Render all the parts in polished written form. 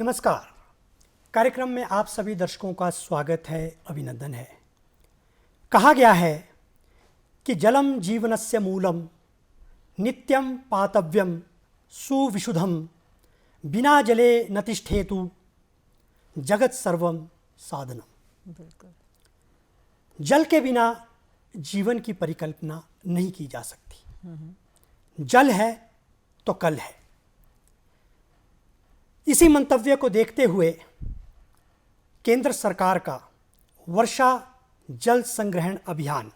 नमस्कार। कार्यक्रम में आप सभी दर्शकों का स्वागत है, अभिनंदन है। कहा गया है कि जलम जीवनस्य मूलम नित्यम पातव्यम सुविशुद्धम बिना जले न तिष्ठेतु जगत सर्वम साधनम। बिल्कुल। जल के बिना जीवन की परिकल्पना नहीं की जा सकती। जल है तो कल है। इसी मंतव्य को देखते हुए केंद्र सरकार का वर्षा जल संग्रहण अभियान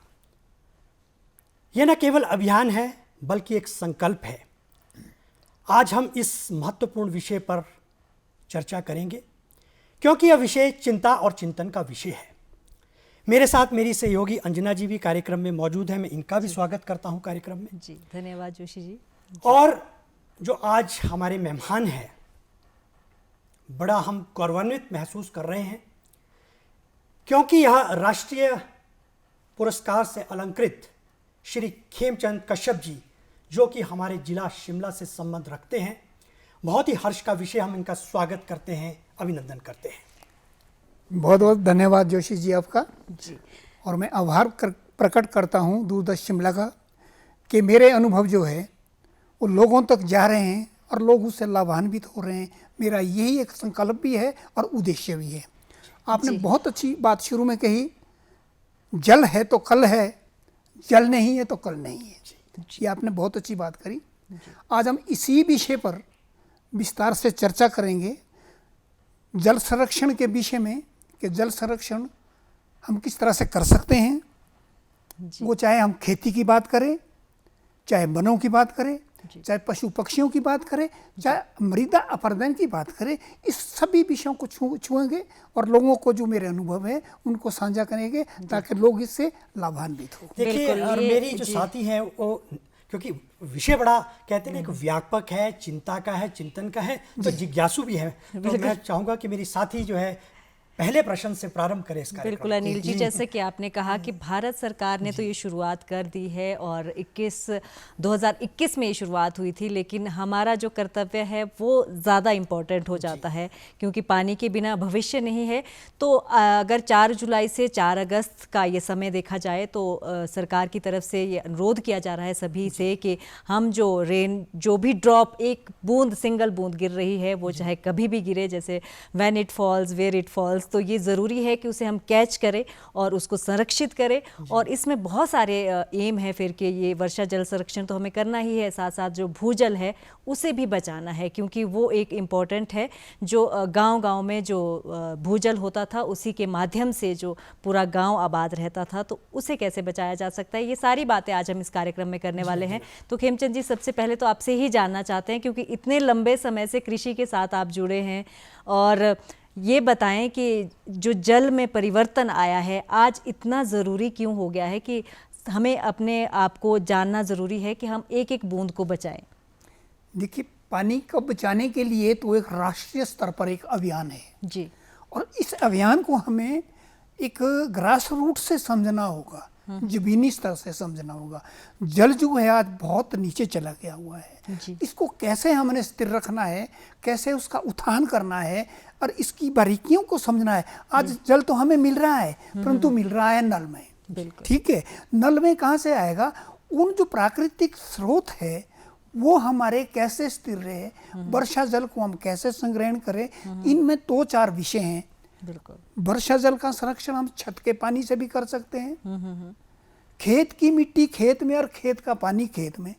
यह न केवल अभियान है बल्कि एक संकल्प है। आज हम इस महत्वपूर्ण विषय पर चर्चा करेंगे क्योंकि यह विषय चिंता और चिंतन का विषय है। मेरे साथ मेरी सहयोगी अंजना जी भी कार्यक्रम में मौजूद है। मैं इनका भी स्वागत करता हूं कार्यक्रम में। जी, धन्यवाद जोशी जी। और जो आज हमारे मेहमान हैं, बड़ा हम गौरवान्वित महसूस कर रहे हैं क्योंकि यह राष्ट्रीय पुरस्कार से अलंकृत श्री खेमचंद कश्यप जी, जो कि हमारे जिला शिमला से संबंध रखते हैं, बहुत ही हर्ष का विषय। हम इनका स्वागत करते हैं, अभिनंदन करते हैं। बहुत बहुत धन्यवाद जोशी जी आपका जी। और मैं आभार प्रकट करता हूँ दूरदर्शन शिमला का कि मेरे अनुभव जो है वो लोगों तक जा रहे हैं और लोग उससे लाभान्वित हो रहे हैं। मेरा यही एक संकल्प भी है और उद्देश्य भी है। आपने बहुत अच्छी बात शुरू में कही, जल है तो कल है, जल नहीं है तो कल नहीं है। ये आपने बहुत अच्छी बात करी। आज हम इसी विषय पर विस्तार से चर्चा करेंगे, जल संरक्षण के विषय में, कि जल संरक्षण हम किस तरह से कर सकते हैं। वो चाहे हम खेती की बात करें, चाहे वनों की बात करें, चाहे पशु पक्षियों की बात करें, चाहे मृदा अपरदन की बात करें, इस सभी विषयों को छुएंगे और लोगों को जो मेरे अनुभव है उनको साझा करेंगे ताकि लोग इससे लाभान्वित हो। देखिए, और मेरी जो साथी हैं वो, क्योंकि विषय बड़ा कहते हैं ना, एक व्यापक है, चिंता का है, चिंतन का है, तो जिज्ञासु भी है। तो मैं चाहूँगा कि मेरी साथी जो है पहले प्रश्न से प्रारंभ करें इस कार्यक्रम। बिल्कुल अनिल जी, जैसे कि आपने कहा कि भारत सरकार ने तो ये शुरुआत कर दी है और 2021 में ये शुरुआत हुई थी, लेकिन हमारा जो कर्तव्य है वो ज़्यादा इम्पोर्टेंट हो जाता है क्योंकि पानी के बिना भविष्य नहीं है। तो अगर 4 जुलाई से 4 अगस्त का ये समय देखा जाए तो सरकार की तरफ से ये अनुरोध किया जा रहा है सभी से कि हम जो भी ड्रॉप, एक बूंद, सिंगल बूंद गिर रही है, वो चाहे कभी भी गिरे, जैसे when it falls, where it falls, तो ये ज़रूरी है कि उसे हम कैच करें और उसको संरक्षित करें। और इसमें बहुत सारे एम है फिर कि ये वर्षा जल संरक्षण तो हमें करना ही है, साथ साथ जो भूजल है उसे भी बचाना है क्योंकि वो एक इम्पॉर्टेंट है। जो गांव-गांव में जो भूजल होता था उसी के माध्यम से जो पूरा गांव आबाद रहता था, तो उसे कैसे बचाया जा सकता है, ये सारी बातें आज हम इस कार्यक्रम में करने वाले हैं। तो खेमचंद जी, सबसे पहले तो आपसे ही जानना चाहते हैं क्योंकि इतने लंबे समय से कृषि के साथ आप जुड़े हैं, और ये बताएं कि जो जल में परिवर्तन आया है आज इतना ज़रूरी क्यों हो गया है कि हमें अपने आप को जानना ज़रूरी है कि हम एक एक बूंद को बचाएं। देखिए, पानी को बचाने के लिए तो एक राष्ट्रीय स्तर पर एक अभियान है जी, और इस अभियान को हमें एक ग्रास रूट से समझना होगा, जमीनी स्तर से समझना होगा। जल जो है आज बहुत नीचे चला गया हुआ है। इसको कैसे हमने स्थिर रखना है, कैसे उसका उत्थान करना है और इसकी बारीकियों को समझना है। आज जल तो हमें मिल रहा है परंतु मिल रहा है नल में। ठीक है, नल में कहाँ से आएगा? उन जो प्राकृतिक स्रोत है वो हमारे कैसे स्थिर रहे, वर्षा जल को हम कैसे संग्रहण करें, इनमें 2-4 विषय हैं। बिल्कुल। वर्षा जल का संरक्षण हम छत के पानी से भी कर सकते हैं, खेत की मिट्टी खेत में और खेत का पानी खेत में,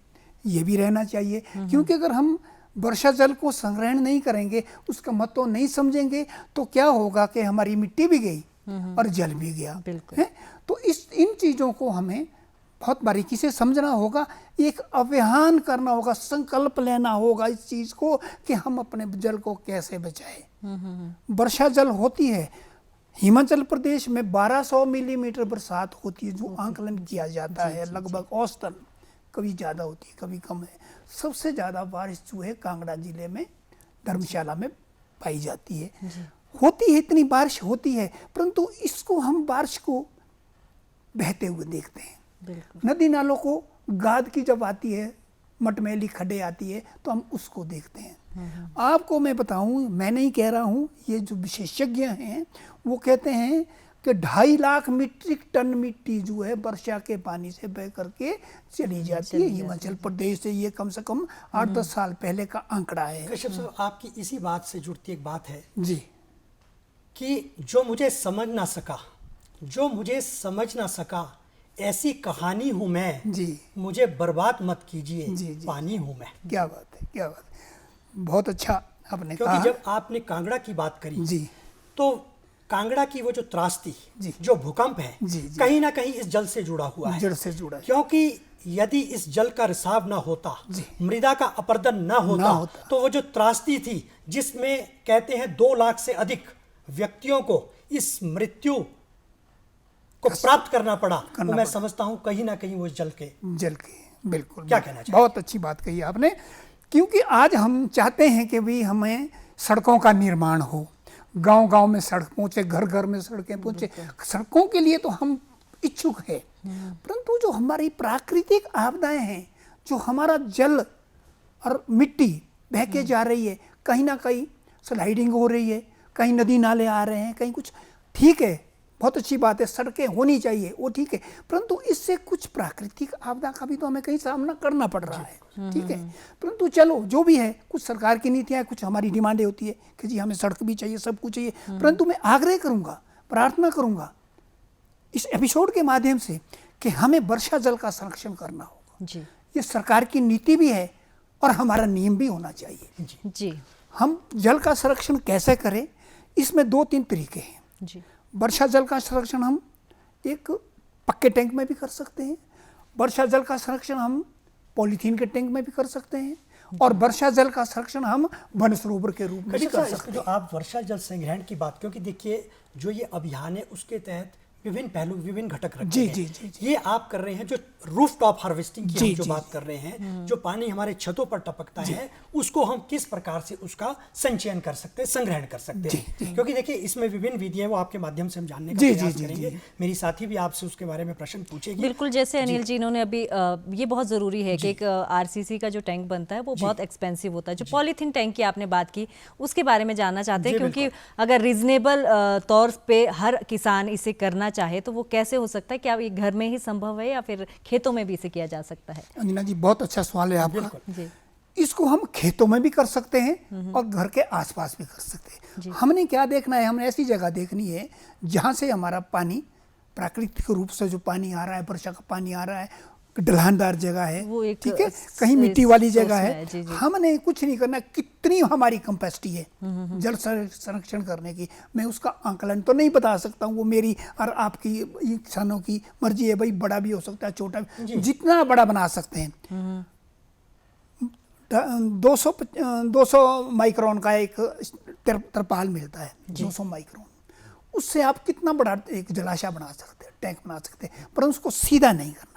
ये भी रहना चाहिए। क्योंकि अगर हम वर्षा जल को संग्रहण नहीं करेंगे, उसका महत्व नहीं समझेंगे, तो क्या होगा कि हमारी मिट्टी भी गई और जल भी गया है। तो इन चीज़ों को हमें बहुत बारीकी से समझना होगा, एक अभियान करना होगा, संकल्प लेना होगा इस चीज़ को कि हम अपने जल को कैसे बचाएं। वर्षा जल होती है, हिमाचल प्रदेश में 1200 मिलीमीटर बरसात होती है जो आंकलन किया जाता है, लगभग औसतन। कभी ज़्यादा होती है, कभी कम है। सबसे ज़्यादा बारिश जो है कांगड़ा जिले में, धर्मशाला में पाई जाती है। होती है, इतनी बारिश होती है, परंतु इसको हम बारिश को बहते हुए देखते हैं। नदी नालों को गाद की जब आती है, मटमैली खड्डे आती है, तो हम उसको देखते हैं। आपको मैं बताऊं, मैं नहीं कह रहा हूं, ये जो विशेषज्ञ हैं वो कहते हैं कि 2.5 लाख मीट्रिक टन मिट्टी जो है वर्षा के पानी से बह करके चली जाती है हिमाचल प्रदेश से। ये कम से कम 8-10 साल पहले का आंकड़ा है। कश्यप साहब, आपकी इसी बात से जुड़ती एक बात है जी, कि जो मुझे समझ ना सका ऐसी कहानी हूं मैं जी, मुझे बर्बाद मत कीजिए, जी, जी, पानी हूं मैं। क्या बात है, क्या बात है, बहुत अच्छा आपने क्योंकि कहा। जब आपने कांगड़ा की बात करी जी, तो कांगड़ा की वो जो त्रासदी, जी, जो भूकंप है, जी, जी, कहीं ना कहीं इस जल से जुड़ा हुआ है। जड़ से जुड़ा है। क्योंकि यदि इस जल का रिसाव ना होता, जी, मृदा का अपरदन ना होता, तो वो जो त्रासदी थी जिसमें कहते हैं 2 लाख से अधिक व्यक्तियों को इस मृत्यु को प्राप्त करना पड़ा, वो मैं समझता हूं कहीं ना कहीं वो जल के बिल्कुल। क्या कहना चाहिए? बहुत अच्छी बात कही आपने, क्योंकि आज हम चाहते हैं कि भी हमें सड़कों का निर्माण हो, गांव-गांव में सड़क पहुंचे, घर-घर में सड़कें पहुंचे। सड़कों के लिए तो हम इच्छुक हैं, परंतु जो हमारी प्राकृतिक आपदाएं हैं, जो हमारा जल और मिट्टी बह के जा रही है, कहीं ना कहीं स्लाइडिंग हो रही है, कहीं नदी नाले आ रहे हैं, कहीं कुछ, ठीक है, बहुत अच्छी बात है, सड़कें होनी चाहिए, वो ठीक है, परंतु इससे कुछ प्राकृतिक आपदा का भी तो हमें कहीं सामना करना पड़ रहा है, ठीक है। परंतु चलो जो भी है, कुछ सरकार की नीतियाँ, कुछ हमारी डिमांडें होती है कि जी हमें सड़क भी चाहिए, सब कुछ चाहिए, परंतु मैं आग्रह करूँगा, प्रार्थना करूँगा इस एपिसोड के माध्यम से कि हमें वर्षा जल का संरक्षण करना होगा। जी ये सरकार की नीति भी है और हमारा नियम भी होना चाहिए। जी हम जल का संरक्षण कैसे करें, इसमें 2-3 तरीके हैं। जी वर्षा जल का संरक्षण हम एक पक्के टैंक में भी कर सकते हैं, वर्षा जल का संरक्षण हम पॉलीथीन के टैंक में भी कर सकते हैं, और वर्षा जल का संरक्षण हम वन सरोवर के रूप में भी कर सकते हैं। जो आप वर्षा जल संग्रहण की बात, क्योंकि देखिए जो ये अभियान है उसके तहत विभिन्न पहलू, विभिन्न घटक रखे जी, हैं। जी, जी, जी। ये आप कर रहे हैं जो रूफ टॉप हार्वेस्टिंग की जी, हम जो जी, बात कर रहे हैं, जो पानी हमारे छतों पर टपकता है, उसको हम किस प्रकार से उसका संचयन कर सकते हैं, संग्रहण कर सकते हैं। क्योंकि देखिए इसमें विभिन्न विधियां, वो आपके माध्यम से हम जानने का प्रयास करेंगे। मेरी साथी भी आपसे उसके बारे में प्रश्न पूछेगी। बिल्कुल, जैसे अनिल जी इन्होंने अभी ये बहुत ज़रूरी है कि एक आरसीसी का जो टैंक बनता है वो बहुत एक्सपेंसिव होता है। जो पॉलीथीन टैंक की आपने बात की उसके बारे में जानना चाहते हैं, क्योंकि अगर रीजनेबल तौर पे हर किसान इसे करना चाहे तो वो कैसे हो सकता है? क्या ये घर में ही संभव है या फिर खेतों में भी इसे किया जा सकता है? अंजना जी, बहुत अच्छा सवाल है आपका। जी इसको हम खेतों में भी कर सकते हैं और घर के आसपास भी कर सकते हैं। हमने क्या देखना है, हमने ऐसी जगह देखनी है जहाँ से हमारा पानी प्राकृतिक रूप से जो पानी आ रहा है, वर्षा का पानी आ रहा है, ढलानदार जगह है, ठीक है, कहीं मिट्टी वाली जगह है। जी, जी। हमने कुछ नहीं करना। कितनी हमारी कैपेसिटी है जल संरक्षण करने की, मैं उसका आंकलन तो नहीं बता सकता हूँ, वो मेरी और आपकी किसानों की मर्जी है। भाई बड़ा भी हो सकता है, छोटा भी, जितना बड़ा बना सकते हैं। 200 माइक्रोन का एक तरपाल मिलता है, 200 माइक्रोन, उससे आप कितना बड़ा एक जलाशय बना सकते हैं, टैंक बना सकते हैं, पर उसको सीधा नहीं करना है।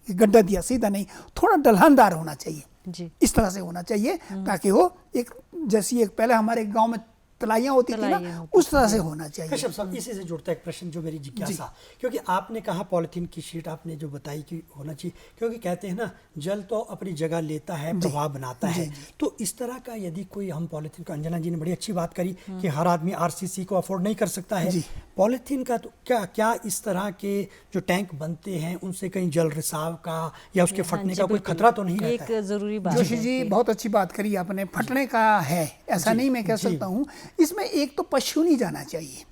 गड्ढा दिया सीधा नहीं, थोड़ा ढलानदार होना चाहिए जी। इस तरह से होना चाहिए ताकि वो एक, जैसी एक पहले हमारे गांव में तलाइयाँ होती थी ना, उस तरह से होना चाहिए। कश्यप साहब, इसी से जुड़ता है एक प्रश्न जो मेरी जिज्ञासा, क्योंकि आपने कहा पॉलीथीन की शीट आपने जो बताई कि होना चाहिए, क्योंकि कहते हैं ना जल तो अपनी जगह लेता है, प्रभाव बनाता है। तो इस तरह का यदि कोई हम पॉलीथीन को, अंजना जी ने बड़ी अच्छी बात करी कि हर आदमी आरसीसी को अफोर्ड नहीं कर सकता है पॉलीथीन का, तो क्या इस तरह के जो टैंक बनते हैं उनसे कहीं जल रिसाव का या उसके फटने का कोई खतरा तो नहीं रहता है? एक जरूरी बात जोशी जी, बहुत अच्छी बात करी आपने। फटने का है ऐसा नहीं मैं कह सकता हूँ। इसमें एक तो पशु नहीं जाना चाहिए,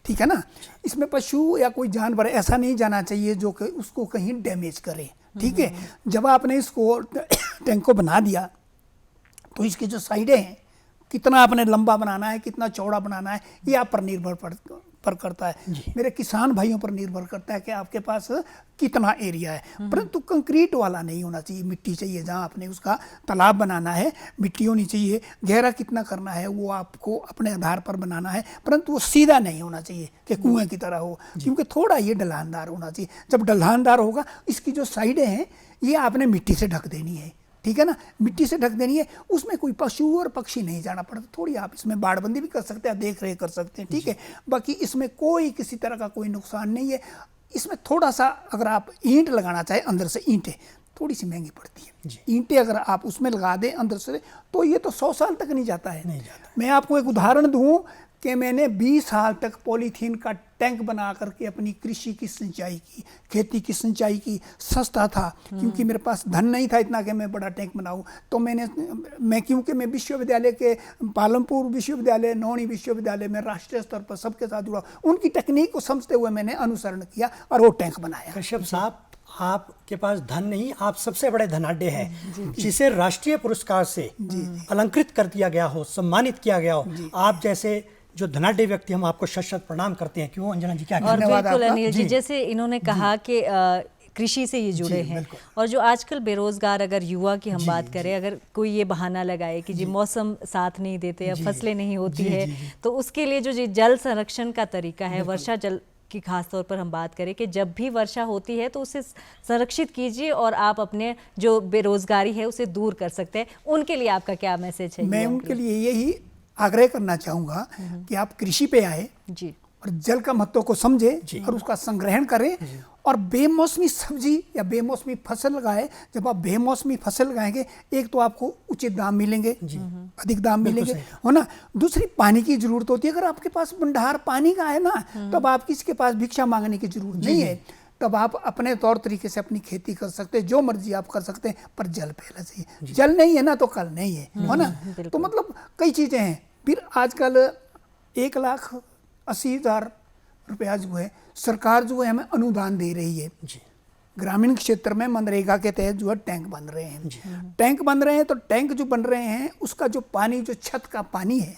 ठीक है ना, इसमें पशु या कोई जानवर ऐसा नहीं जाना चाहिए जो कि उसको कहीं डैमेज करे, ठीक है। जब आपने इसको टैंक को बना दिया तो इसकी जो साइडें हैं, कितना आपने लंबा बनाना है, कितना चौड़ा बनाना है, ये आप पर निर्भर पर करता है, मेरे किसान भाइयों पर निर्भर करता है कि आपके पास कितना एरिया है। परंतु कंक्रीट वाला नहीं होना चाहिए, मिट्टी चाहिए। जहाँ आपने उसका तालाब बनाना है, मिट्टी होनी चाहिए। गहरा कितना करना है वो आपको अपने आधार पर बनाना है, परंतु वो सीधा नहीं होना चाहिए कि कुएं की तरह हो, क्योंकि थोड़ा ये ढलानदार होना चाहिए। जब ढलानदार होगा, इसकी जो साइडें हैं ये आपने मिट्टी से ढक देनी है, ठीक है ना, मिट्टी से ढक देनी है। उसमें कोई पशु और पक्षी नहीं जाना पड़ता। थोड़ी आप इसमें बाड़बंदी भी कर सकते हैं, देख रेख कर सकते हैं, ठीक है। बाकी इसमें कोई किसी तरह का कोई नुकसान नहीं है। इसमें थोड़ा सा अगर आप ईंट लगाना चाहे, अंदर से ईंटें, थोड़ी सी महंगी पड़ती है। जी। ईंटें अगर आप उसमें लगा दें अंदर से तो ये तो 100 साल तक नहीं जाता है। नहीं जाता। मैं आपको एक उदाहरण दूं कि मैंने 20 साल तक पॉलीथीन का टैंक बना करके अपनी कृषि की सिंचाई की, खेती की सिंचाई की। सस्ता था क्योंकि मेरे पास धन नहीं था इतना कि मैं बड़ा टैंक बनाऊं। तो मैं क्योंकि मैं विश्वविद्यालय के पालमपुर विश्वविद्यालय, नौणी विश्वविद्यालय में राष्ट्रीय स्तर पर सबके साथ जुड़ा, उनकी तकनीक को समझते हुए मैंने अनुसरण किया और वो टैंक बनाया। कश्यप साहब, आपके पास धन नहीं, आप सबसे बड़े धनाढ्य हैं, जिसे राष्ट्रीय पुरस्कार से अलंकृत कर दिया गया हो, सम्मानित किया गया हो। आप जैसे जो धनाढ्य व्यक्ति, हम आपको शत शत प्रणाम करते हैं। क्यों अंजना जी, क्या और धन्यवाद बिल्कुल आपका। अनिल जी, जैसे इन्होंने कहा कि कृषि से ये जुड़े हैं, और जो आजकल बेरोजगार अगर युवा की हम बात करें, अगर कोई ये बहाना लगाए कि जी मौसम साथ नहीं देते या फसलें नहीं होती है, तो उसके लिए जो जल संरक्षण का तरीका है, वर्षा जल की खास तौर पर हम बात करें कि जब भी वर्षा होती है तो उसे संरक्षित कीजिए और आप अपने जो बेरोजगारी है उसे दूर कर सकते हैं। उनके लिए आपका क्या मैसेज है? मैं उनके लिए यही आग्रह करना चाहूँगा कि आप कृषि पे आए जी, और जल का महत्व को समझें और उसका संग्रहण करें और बेमौसमी सब्जी या बेमौसमी फसल लगाएं। जब आप बेमौसमी फसल लगाएंगे, एक तो आपको उचित दाम मिलेंगे, अधिक दाम मिलेंगे, हो ना। दूसरी, पानी की जरूरत होती है। अगर आपके पास भंडार पानी का है ना, तब आप किसी के पास भिक्षा मांगने की जरूरत नहीं है। तब आप अपने तौर तरीके से अपनी खेती कर सकते हैं, जो मर्जी आप कर सकते हैं, पर जल पहले चाहिए। जल नहीं है ना तो कल नहीं है, हो ना। तो मतलब कई चीजें हैं। फिर आजकल 1,80,000 रुपया जो है सरकार जो है हमें अनुदान दे रही है। ग्रामीण क्षेत्र में मनरेगा के तहत जो है टैंक बन रहे हैं। टैंक बन रहे हैं तो टैंक जो बन रहे हैं उसका जो पानी, जो छत का पानी है,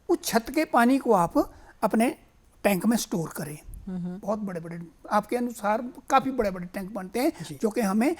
उस छत के पानी को आप अपने टैंक में स्टोर करें। बहुत बड़े बड़े, आपके अनुसार काफ़ी बड़े बड़े टैंक बनते हैं जो कि हमें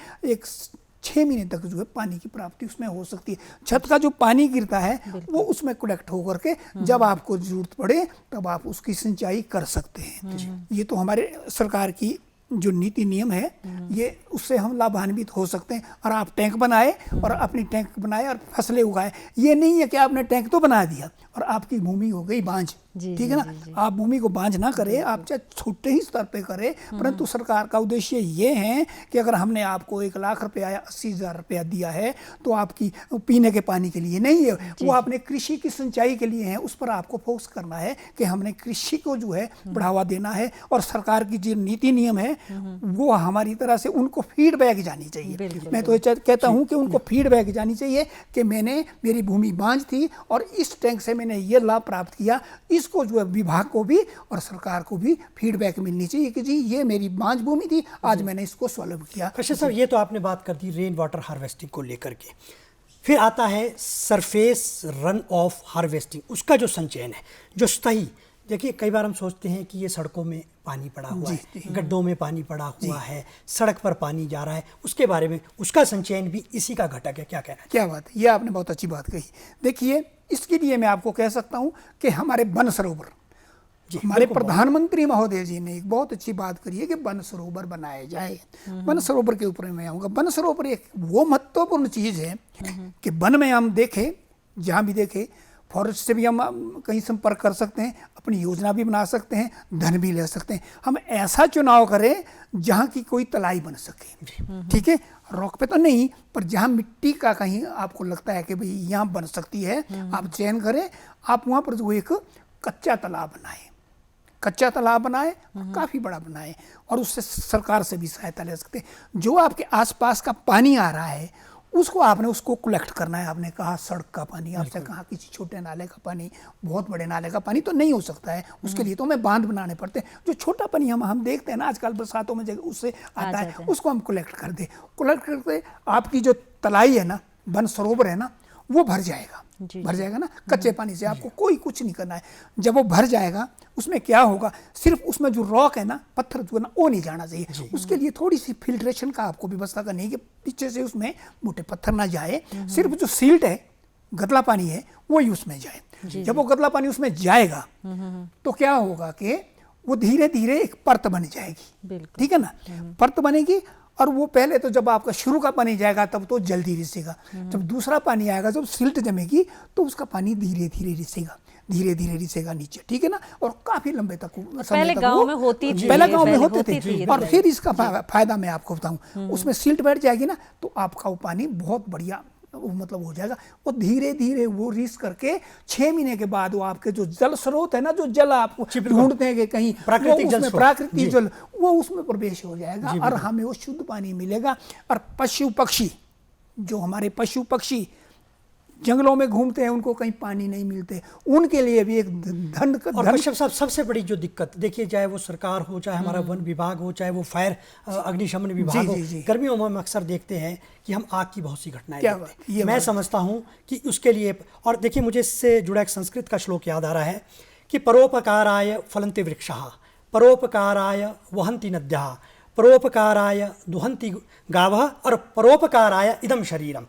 6 महीने तक जो है पानी की प्राप्ति उसमें हो सकती है। छत का जो पानी गिरता है वो उसमें कलेक्ट होकर के जब आपको जरूरत पड़े तब आप उसकी सिंचाई कर सकते हैं। ये तो हमारे सरकार की जो नीति नियम है, ये उससे हम लाभान्वित हो सकते हैं। और आप टैंक बनाए और अपनी टैंक बनाए और फसलें उगाए। ये नहीं है कि आपने टैंक तो बना दिया और आपकी भूमि हो गई बांझ, ठीक है ना। आप भूमि को बांझ ना करें, आप चाहे छोटे ही स्तर पे करें, परंतु सरकार का उद्देश्य ये है कि अगर हमने आपको 1 लाख रुपया या 80,000 रुपया दिया है तो आपकी पीने के पानी के लिए नहीं है, वो आपने कृषि की सिंचाई के लिए है। उस पर आपको फोकस करना है कि हमने कृषि को जो है बढ़ावा देना है। और सरकार की जो नीति नियम है वो हमारी तरह से उनको फीडबैक जानी चाहिए। मैं तो कहता हूँ कि उनको फीडबैक जानी चाहिए कि मेरी भूमि बांझ थी और इस टैंक से मैंने ये लाभ प्राप्त किया। इसको जो है विभाग को भी और सरकार को भी फीडबैक मिलनी चाहिए कि जी ये मेरी बांझ भूमि थी, आज मैंने इसको सुलभ किया। कश्यप साहब, ये तो आपने बात कर दी रेन वाटर हार्वेस्टिंग को लेकर के। फिर आता है सरफेस रन ऑफ हार्वेस्टिंग, उसका जो संचयन है, जो सही। देखिए, कई बार हम सोचते हैं कि ये सड़कों में पानी पड़ा हुआ है, गड्ढों में पानी पड़ा हुआ है, सड़क पर पानी जा रहा है, उसके बारे में, उसका संचयन भी इसी का घटक है। क्या कहना है? क्या बात है, ये आपने बहुत अच्छी बात कही। देखिए, इसके लिए मैं आपको कह सकता हूँ कि हमारे वन सरोवर, हमारे प्रधानमंत्री महोदय जी ने एक बहुत अच्छी बात करी है कि वन सरोवर बनाए जाए। वन सरोवर के ऊपर मैं आऊँगा। वन सरोवर एक वो महत्वपूर्ण चीज़ है कि वन में हम देखें, जहाँ भी देखें, फॉरेस्ट से भी हम कहीं संपर्क कर सकते हैं, अपनी योजना भी बना सकते हैं, धन भी ले सकते हैं। हम ऐसा चुनाव करें जहाँ की कोई तलाई बन सके, ठीक है, रॉक पे तो नहीं, पर जहाँ मिट्टी का कहीं आपको लगता है कि भाई यहाँ बन सकती है, आप चयन करें। आप वहाँ पर जो एक कच्चा तालाब बनाए, काफ़ी बड़ा बनाए और उससे सरकार से भी सहायता ले सकते हैं। जो आपके आसपास का पानी आ रहा है उसको कलेक्ट करना है। आपने कहा सड़क का पानी, आपसे कहा किसी छोटे नाले का पानी, बहुत बड़े नाले का पानी तो नहीं हो सकता है, उसके लिए तो हमें बांध बनाने पड़ते हैं। जो छोटा पानी हम देखते हैं ना आजकल बरसातों में जगह उससे आता है, उसको हम कलेक्ट करके आपकी जो तलाई है ना, वन सरोवर है ना, वो भर जाएगा ना। कच्चे पानी से आपको कोई कुछ नहीं करना है। जब वो भर जाएगा, उसमें क्या होगा, सिर्फ उसमें जो रॉक है ना, पत्थर जो है ना, वो नहीं जाना चाहिए। उसके लिए थोड़ी सी फिल्ट्रेशन का आपको व्यवस्था करनी है कि पीछे से उसमें मोटे पत्थर ना जाए। सिर्फ जो सील्ट है, गदला पानी है, वो ही उसमें जाए। जब वो गदला पानी उसमें जाएगा तो क्या होगा कि वो धीरे धीरे एक परत बन जाएगी, ठीक है ना। परत बनेगी और वो पहले तो जब आपका शुरू का पानी जाएगा तब तो जल्दी रिसेगा। जब दूसरा पानी आएगा, जब सिल्ट जमेगी तो उसका पानी धीरे धीरे रिसेगा। धीरे धीरे रिसेगा नीचे, ठीक है ना, और काफी लंबे तक पहले गांव में होती थी, पहले गांव में पहले होते होती थे। थी, और फिर इसका फायदा मैं आपको बताऊं, उसमें सिल्ट बैठ जाएगी ना तो आपका वो पानी बहुत बढ़िया मतलब हो जाएगा। वो धीरे धीरे वो रिस करके 6 महीने के बाद वो आपके जो जल स्रोत है ना, जो जल आपको ढूंढते हैं कि कहीं प्राकृतिक जल, वो उसमें प्रवेश हो जाएगा और हमें वो शुद्ध पानी मिलेगा। और पशु पक्षी, जो हमारे पशु पक्षी जंगलों में घूमते हैं, उनको कहीं पानी नहीं मिलते, उनके लिए भी एक धन और कश्यप साहब सबसे बड़ी जो दिक्कत देखिए, चाहे वो सरकार हो, चाहे हमारा वन विभाग हो, चाहे वो फायर अग्निशमन विभाग हो, गर्मियों में हम अक्सर देखते हैं कि हम आग की बहुत सी घटनाएं देखते हैं। मैं समझता हूँ कि उसके लिए, और देखिए मुझे इससे जुड़ा एक संस्कृत का श्लोक याद आ रहा है कि परोपकाराय फलन्ति वृक्षाः, परोपकाराय वहन्ति नद्यः, परोपकाराय दुहन्ति गावः और परोपकाराय इदम शरीरम।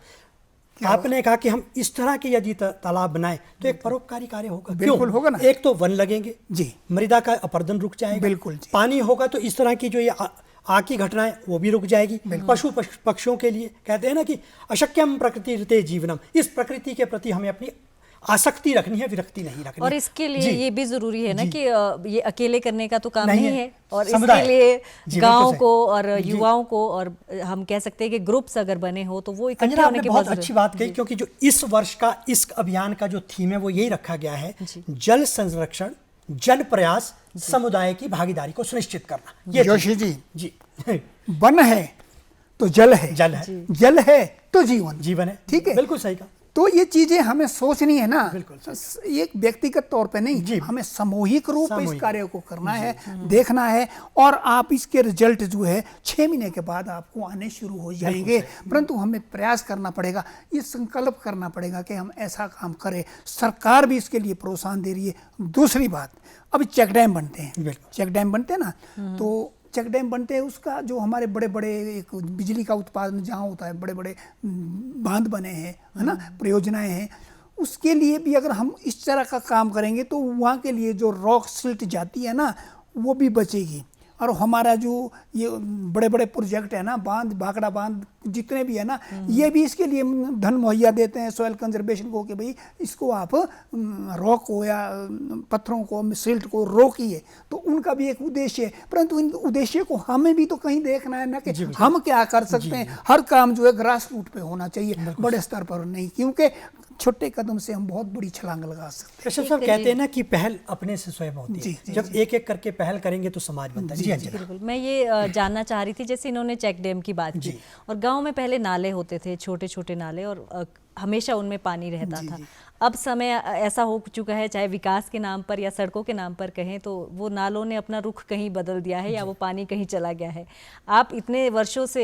आपने कहा कि हम इस तरह के यदि तालाब बनाएं तो एक परोपकारी कार्य होगा। बिल्कुल होगा ना। एक तो वन लगेंगे जी, मृदा का अपरदन रुक जाएगा, बिल्कुल जी। पानी होगा तो इस तरह की जो ये आग की घटनाएं वो भी रुक जाएगी। पशु पक्षियों के लिए कहते हैं ना कि अशक्यम प्रकृति ऋते जीवनम, इस प्रकृति के प्रति हमें अपनी आसक्ति रखनी है, विरक्ति नहीं रखनी। और इसके लिए ये भी जरूरी है ना कि ये अकेले करने का तो काम नहीं है, और इसके लिए गांव को और युवाओं को, और हम कह सकते हैं कि ग्रुप्स अगर बने हो तो वो इकट्ठे होने की बहुत अच्छी बात कही, क्योंकि जो इस वर्ष का इस अभियान का जो थीम है वो यही रखा गया है, जल संरक्षण, जन प्रयास, समुदाय की भागीदारी को सुनिश्चित करना। जोशी जी वन है तो जल है, जल है तो जीवन है, ठीक है, बिल्कुल सही कहा। तो ये चीजें हमें सोचनी है ना, एक व्यक्तिगत तौर पे नहीं, हमें सामूहिक रूप से इस कार्य को करना है, देखना है, और आप इसके रिजल्ट जो है 6 महीने के बाद आपको आने शुरू हो जाएंगे। परंतु हमें प्रयास करना पड़ेगा, ये संकल्प करना पड़ेगा कि हम ऐसा काम करें। सरकार भी इसके लिए प्रोत्साहन दे रही है। दूसरी बात, अभी चेक डैम बनते हैं, चेक डैम बनते हैं ना, तो चेक डैम बनते हैं, उसका जो हमारे बड़े बड़े एक बिजली का उत्पादन जहाँ होता है, बड़े बड़े बांध बने हैं, है ना, परियोजनाएं हैं, उसके लिए भी अगर हम इस तरह का काम करेंगे तो वहाँ के लिए जो रॉक सिल्ट जाती है ना वो भी बचेगी। और हमारा जो ये बड़े बड़े प्रोजेक्ट है ना, बांध, भाखड़ा बांध जितने भी है ना, ये भी इसके लिए धन मुहैया देते हैं सॉइल कंजर्वेशन को, कि भाई इसको आप रॉक को या पत्थरों को, सिल्ट को रोकिए। तो उनका भी एक उद्देश्य है, परंतु इन उद्देश्य को हमें भी तो कहीं देखना है ना, कि हम क्या कर सकते हैं। हर काम जो है ग्रास रूट पे होना चाहिए, बड़े स्तर पर नहीं, क्योंकि छोटे कदम से हम बहुत बड़ी छलांग लगा सकते हैं। कश्यप साहब कहते हैं ना कि पहल अपने से स्वयं होती है, जब एक एक करके पहल करेंगे तो समाज बनता है। जी बिल्कुल, मैं ये जानना चाह रही थी, जैसे इन्होंने चेक डैम की बात की, और गांव में पहले नाले होते थे, छोटे छोटे नाले, और हमेशा उनमें पानी रहता था। अब समय ऐसा हो चुका है, चाहे विकास के नाम पर या सड़कों के नाम पर कहें, तो वो नालों ने अपना रुख कहीं बदल दिया है, या वो पानी कहीं चला गया है। आप इतने वर्षों से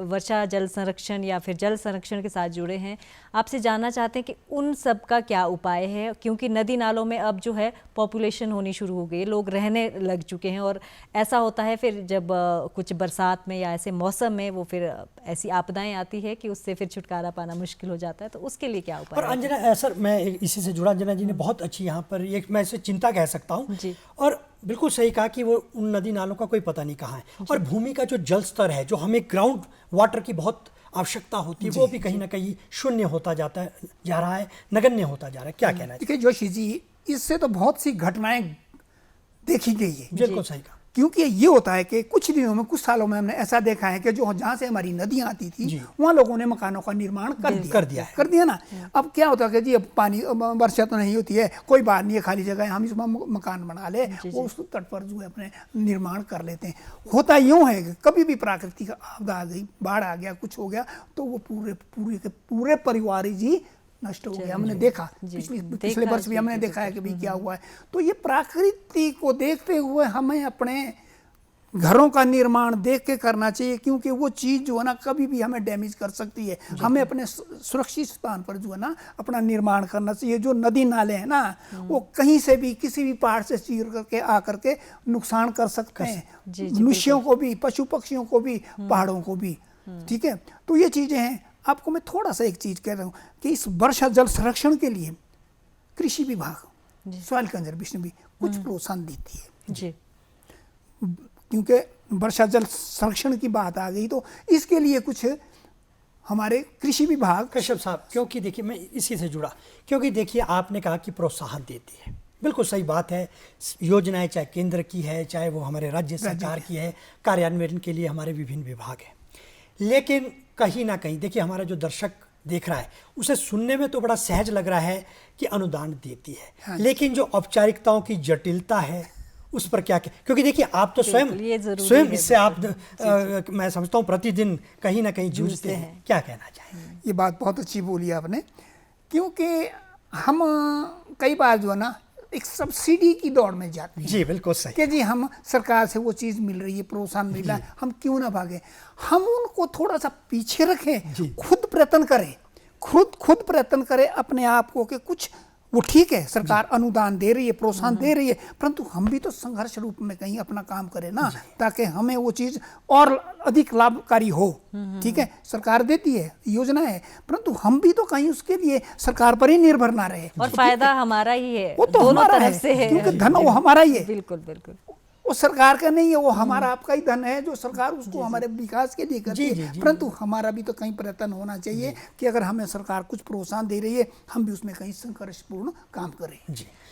वर्षा जल संरक्षण या फिर जल संरक्षण के साथ जुड़े हैं, आपसे जानना चाहते हैं कि उन सब का क्या उपाय है, क्योंकि नदी नालों में अब जो है पॉपुलेशन होनी शुरू हो गई, लोग रहने लग चुके हैं, और ऐसा होता है फिर जब कुछ बरसात में या ऐसे मौसम में वो फिर ऐसी आपदाएं आती है कि उससे फिर छुटकारा पाना मुश्किल हो जाता है। तो उसके लिए क्या उपाय? और अंजना सर, मैं इसी से जुड़ा, अंजना जी ने बहुत अच्छी यहाँ पर एक, मैं इसे चिंता कह सकता हूँ, और बिल्कुल सही कहा कि वो उन नदी नालों का कोई पता नहीं कहाँ है, और भूमि का जो जल स्तर है, जो हमें ग्राउंड वाटर की बहुत आवश्यकता होती है, वो भी कहीं ना कहीं शून्य होता जा रहा है, नगण्य होता जा रहा है। क्या कहना है? देखिए जोशी जी, इससे तो बहुत सी घटनाएं देखी गई है। बिल्कुल सही कहा, क्योंकि ये होता है कि कुछ दिनों में, कुछ सालों में हमने ऐसा देखा है कि जो जहाँ से हमारी नदियाँ आती थी वहाँ लोगों ने मकानों का निर्माण कर दिया ना। अब क्या होता है कि जी अब पानी, वर्षा तो नहीं होती है, कोई बात नहीं है, खाली जगह है, हम इसमें मकान बना ले, वो उस तट पर जो है अपने निर्माण कर लेते हैं। होता यूँ है कि कभी भी प्राकृतिक आपदा आ गई, बाढ़ आ गया, कुछ हो गया, तो वो पूरे परिवार ही नष्ट हो गया। हमने देखा पिछले वर्ष भी हमने देखा है कि भाई क्या हुआ है। तो ये प्रकृति को देखते हुए हमें अपने घरों का निर्माण देख के करना चाहिए, क्योंकि वो चीज़ जो है ना कभी भी हमें डैमेज कर सकती है। हमें अपने सुरक्षित स्थान पर जो है ना अपना निर्माण करना चाहिए। जो नदी नाले हैं ना, वो कहीं से भी, किसी भी पहाड़ से चीर करके आकर के नुकसान कर सकते हैं, मनुष्यों को भी, पशु पक्षियों को भी, पहाड़ों को भी। ठीक है, तो ये चीज़ें हैं। आपको मैं थोड़ा सा एक चीज़ कह रहा हूँ कि इस वर्षा जल संरक्षण के लिए कृषि विभाग, सॉइल कंजर्वेशन भी कुछ प्रोत्साहन देती है जी, क्योंकि वर्षा जल संरक्षण की बात आ गई, तो इसके लिए कुछ हमारे कृषि विभाग। कश्यप साहब, क्योंकि देखिए मैं इसी से जुड़ा, क्योंकि देखिए आपने कहा कि प्रोत्साहन देती है, बिल्कुल सही बात है। योजनाएं चाहे केंद्र की है, चाहे वो हमारे राज्य सरकार की है, कार्यान्वयन के लिए हमारे विभिन्न विभाग हैं, लेकिन कहीं ना कहीं देखिए हमारा जो दर्शक देख रहा है उसे सुनने में तो बड़ा सहज लग रहा है कि अनुदान देती है, हाँ। लेकिन जो औपचारिकताओं की जटिलता है उस पर क्या, क्योंकि देखिए आप तो ये जरूरी स्वयं है, इससे आप मैं समझता हूँ प्रतिदिन कहीं ना कहीं जूझते हैं, क्या कहना चाहेंगे? ये बात बहुत अच्छी बोली आपने, क्योंकि हम कई बार जो है ना एक सब्सिडी की दौड़ में जाते हैं जी बिल्कुल सही कि जी हम सरकार से वो चीज़ मिल रही है, प्रोत्साहन मिल रहा है, हम क्यों ना भागें। हम उनको थोड़ा सा पीछे रखें, खुद प्रयत्न करें, खुद प्रयत्न करें अपने आप को कि कुछ वो ठीक है सरकार अनुदान दे रही है, प्रोत्साहन दे रही है, परंतु हम भी तो संघर्ष रूप में कहीं अपना काम करें ना, ताकि हमें वो चीज़ और अधिक लाभकारी हो। ठीक है, सरकार देती है, योजना है, परंतु हम भी तो कहीं उसके लिए सरकार पर ही निर्भर ना रहे। और फायदा हमारा ही है, वो तो दोनों हमारा तरफ से है, क्योंकि धन वो हमारा ही है, बिल्कुल बिल्कुल वो सरकार का नहीं है, वो हमारा आपका ही धन है जो सरकार उसको हमारे विकास के लिए करती है। परंतु हमारा भी तो कहीं प्रयत्न होना चाहिए कि अगर हमें सरकार कुछ प्रोत्साहन दे रही है, हम भी उसमें कहीं संघर्षपूर्ण काम करें।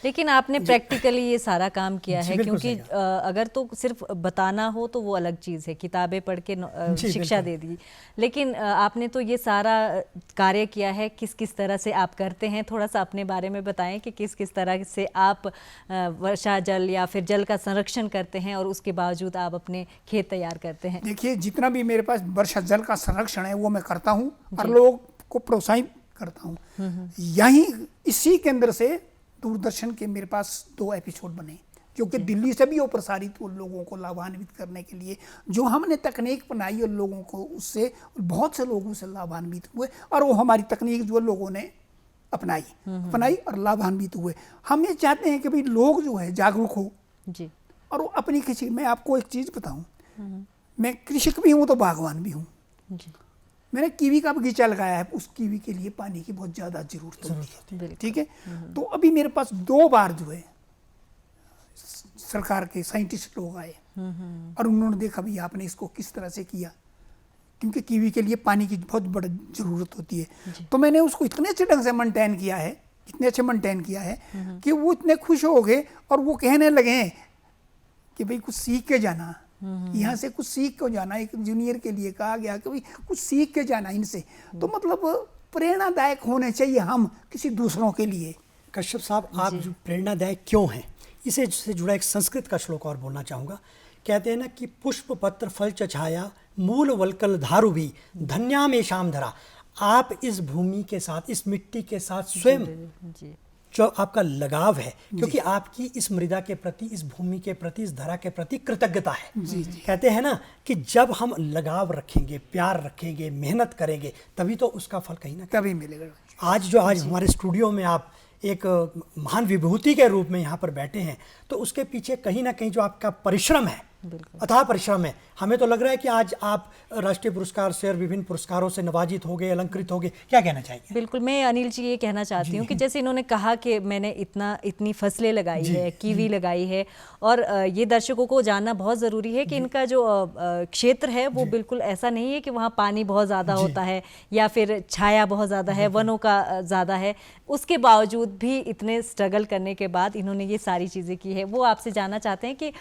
लेकिन आपने प्रैक्टिकली ये सारा काम किया है, क्योंकि अगर तो सिर्फ बताना हो तो वो अलग चीज़ है, किताबें पढ़ के शिक्षा दे दी, लेकिन आपने तो ये सारा कार्य किया है। किस किस तरह से आप करते हैं, थोड़ा सा अपने बारे में बताएं कि किस किस तरह से आप वर्षा जल या फिर जल का संरक्षण करते हैं और उसके बावजूद आप अपने खेत तैयार करते हैं। देखिए, जितना भी मेरे पास वर्षा जल का संरक्षण है वो मैं करता हूँ और लोगों को प्रोत्साहित करता हूँ। यहीं इसी केंद्र से दूरदर्शन के मेरे पास 2 एपिसोड बने जो कि दिल्ली से भी वो प्रसारित हुए, लोगों को लाभान्वित करने के लिए जो हमने तकनीक बनाई और लोगों को उससे बहुत से लोगों से लाभान्वित हुए, और वो हमारी तकनीक जो लोगों ने अपनाई और लाभान्वित हुए। हम ये चाहते हैं कि भाई लोग जो है जागरूक हो जी, और वो अपनी कृषि। मैं आपको एक चीज़ बताऊं, मैं कृषक भी हूँ तो बागवान भी हूँ। मैंने कीवी का बगीचा लगाया है, उस कीवी के लिए पानी की बहुत ज़्यादा ज़रूरत होती है। ठीक है, तो अभी मेरे पास 2 बार जो है सरकार के साइंटिस्ट लोग आए और उन्होंने देखा भाई आपने इसको किस तरह से किया, क्योंकि कीवी के लिए पानी की बहुत बड़ी ज़रूरत होती है। तो मैंने उसको इतने अच्छे ढंग से मेंटेन किया है, कि वो इतने खुश हो गए और वो कहने लगे कि भाई कुछ सीख के जाना, यहाँ से कुछ सीख के जाना। एक जूनियर के लिए कहा गया कि भाई कुछ सीख के जाना इनसे। तो मतलब प्रेरणादायक होने चाहिए हम किसी दूसरों के लिए। कश्यप साहब, आप जो प्रेरणादायक क्यों हैं, इसे से जुड़ा एक संस्कृत का श्लोक और बोलना चाहूँगा। कहते हैं ना कि पुष्प पत्र फल छाया मूल वल्कल धारु भी धन्यामेशाम धरा। आप इस भूमि के साथ, इस मिट्टी के साथ स्वयं जो आपका लगाव है, क्योंकि आपकी इस मृदा के प्रति, इस भूमि के प्रति, इस धरा के प्रति कृतज्ञता है। कहते हैं ना कि जब हम लगाव रखेंगे, प्यार रखेंगे, मेहनत करेंगे, तभी तो उसका फल कहीं ना कभी मिलेगा। आज हमारे स्टूडियो में आप एक महान विभूति के रूप में यहाँ पर बैठे हैं, तो उसके पीछे कहीं ना कहीं जो आपका परिश्रम है, अथाह परिश्रम है। हमें तो लग रहा है कि आज आप राष्ट्रीय पुरस्कार से और विभिन्न पुरस्कारों से नवाजित हो गए, अलंकृत हो गए। क्या कहना चाहेंगे? बिल्कुल, मैं अनिल जी ये कहना चाहती हूँ कि जैसे इन्होंने कहा कि मैंने इतनी फसलें लगाई है, कीवी लगाई है, और ये दर्शकों को जानना बहुत ज़रूरी है कि इनका जो क्षेत्र है वो बिल्कुल ऐसा नहीं है कि वहाँ पानी बहुत ज़्यादा होता है या फिर छाया बहुत ज़्यादा है, वनों का ज़्यादा है। उसके बावजूद भी इतने स्ट्रगल करने के बाद इन्होंने ये सारी चीज़ें की है। वो आपसे जानना चाहते हैं कि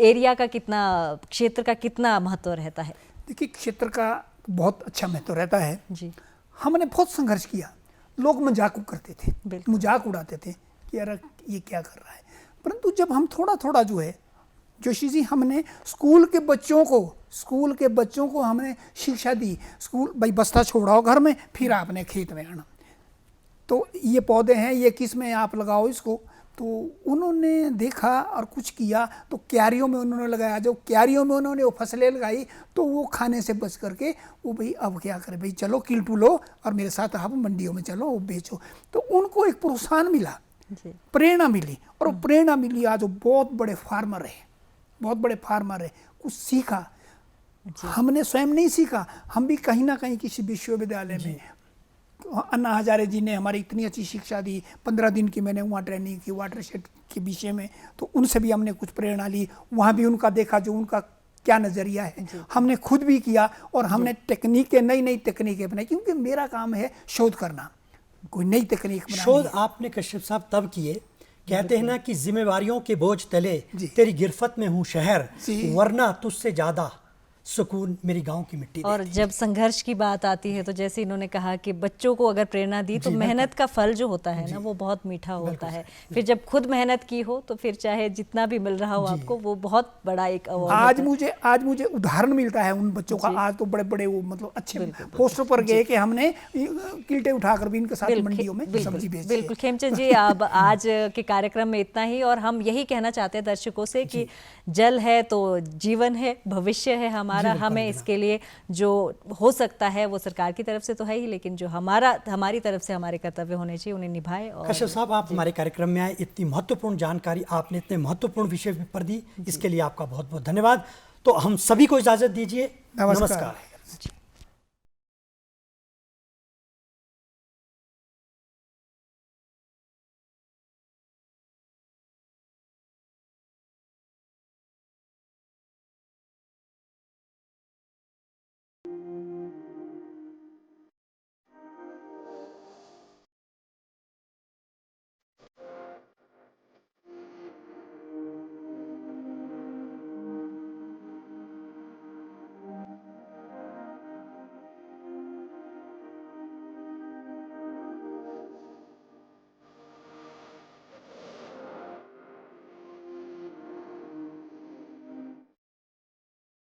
एरिया का कितना, क्षेत्र का कितना महत्व रहता है? देखिए, क्षेत्र का बहुत अच्छा महत्व रहता है जी। हमने बहुत संघर्ष किया, लोग मजाक करते थे, मजाक उड़ाते थे कि यार ये क्या कर रहा है। परंतु जब हम थोड़ा थोड़ा जो है जोशी जी, हमने स्कूल के बच्चों को हमने शिक्षा दी। स्कूल भाई बस्ता छोड़ाओ घर में, फिर आपने खेत में आना, तो ये पौधे हैं, ये किस में आप लगाओ इसको। तो उन्होंने देखा और कुछ किया, तो क्यारियों में उन्होंने लगाया। जो क्यारियों में उन्होंने वो फसलें लगाई तो वो खाने से बच करके वो भाई अब क्या करें, भाई चलो किल्टू लो और मेरे साथ आप मंडियों में चलो, वो बेचो। तो उनको एक प्रोत्साहन मिला, प्रेरणा मिली, और वो प्रेरणा मिली। आज वो बहुत बड़े फार्मर है, कुछ सीखा। हमने स्वयं नहीं सीखा, हम भी कहीं ना कहीं किसी विश्वविद्यालय में, अन्ना हजारे जी ने हमारी इतनी अच्छी शिक्षा दी। 15 दिन की मैंने वहाँ ट्रेनिंग की वाटरशेड के विषय में, तो उनसे भी हमने कुछ प्रेरणा ली। वहाँ भी उनका देखा, जो उनका क्या नज़रिया है। हमने खुद भी किया और हमने टेक्निकें, नई नई तकनीकें बनाई, क्योंकि मेरा काम है शोध करना, कोई नई तकनीक बनानी शोध है। आपने कश्यप साहब तब किए, कहते हैं ना कि जिम्मेवारियों के बोझ तले जी। तेरी गिरफ्त में हूँ शहर, जी। वरना तुझसे ज्यादा सुकून मेरी गांव की मिट्टी और देती। जब संघर्ष की बात आती है तो जैसे इन्होंने कहा कि बच्चों को अगर प्रेरणा दी तो मेहनत का फल जो होता है ना वो बहुत मीठा होता है। फिर जब खुद मेहनत की हो तो फिर चाहे जितना भी मिल रहा हो आपको, वो बहुत बड़ा एक अवार्ड आज मुझे उदाहरण मिलता है उन बच्चों का। आज तो बड़े बड़े वो मतलब अच्छे पोस्टर पर गए कि हमने किल्टे उठाकर भी इनके साथ मंडियों में सब्जी बेची है। बिल्कुल खेमचंद जी, अब आज के कार्यक्रम में इतना ही, और हम यही कहना चाहते हैं दर्शकों से कि जल है तो जीवन है, भविष्य है हमारा। हमें इसके लिए जो हो सकता है वो सरकार की तरफ से तो है ही, लेकिन जो हमारी तरफ से हमारे कर्तव्य होने चाहिए उन्हें निभाए। और कश्यप साहब, आप हमारे कार्यक्रम में आए, इतनी महत्वपूर्ण जानकारी आपने इतने महत्वपूर्ण विषय पर दी, इसके लिए आपका बहुत बहुत धन्यवाद। तो हम सभी को इजाजत दीजिए। नमस्कार।